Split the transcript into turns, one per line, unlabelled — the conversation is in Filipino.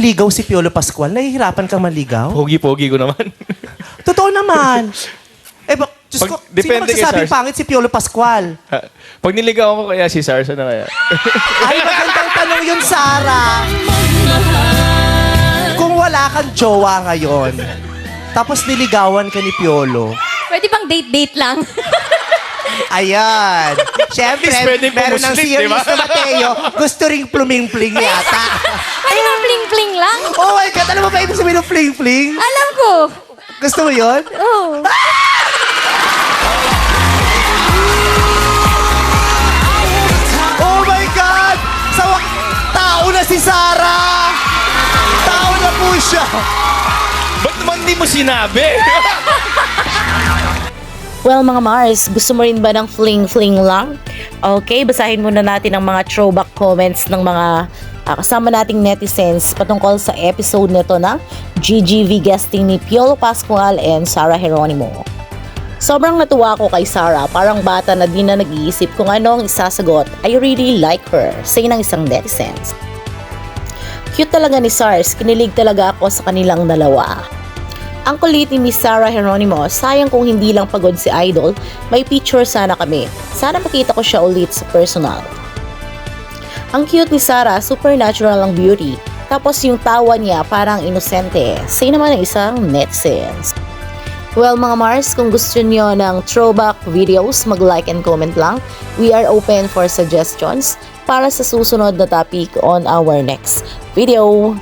Ligaw si Piolo Pascual, nahihirapan kang maligaw?
Pogi-pogi ko naman.
Totoo naman. Diyos ko, sino
Depende kay
magsasabing
Sars.
pangit si Piolo Pascual?
Pag niligaw ko kaya si Sarsa na kaya.
Ay, magandang tanong yun, Sarah. Kung wala kang jowa ngayon, tapos niligawan ka ni Piolo,
Pwede bang date-date lang?
ayan. Siyempre,
At least pwedeng
meron ng
pumuslit,
series
diba?
na Mateo, gusto ring pluming-pling yata.
Pwede bang pling-pling lang?
Oh my God, alam mo ba ibig sabihin ng fling-fling?
Alam ko.
Gusto mo yun?
Oh.
Oh my God! Tao na si Sarah! Tao na po siya!
Ba't naman di mo sinabi?
Well, mga Mars, gusto mo rin ba ng fling-fling lang? Okay, basahin muna natin ang mga throwback comments ng mga kasama nating netizens patungkol sa episode nito ng GGV guesting ni Piolo Pascual and Sarah Geronimo. Sobrang natuwa ako kay Sarah, parang bata na di na nag-iisip kung ano ang isasagot. I really like her, say ng isang netizens. Cute talaga ni Sars, kinilig talaga ako sa kanilang dalawa. Ang kulit ni Miss Sarah Geronimo, sayang kung hindi lang pagod si Idol, may picture sana kami. Sana makita ko siya ulit sa personal. Ang cute ni Sarah, supernatural ang beauty. Tapos yung tawa niya parang inosente. Say naman ng isang netizens. Well mga Mars, kung gusto niyo ng throwback videos, mag-like and comment lang. We are open for suggestions para sa susunod na topic on our next video.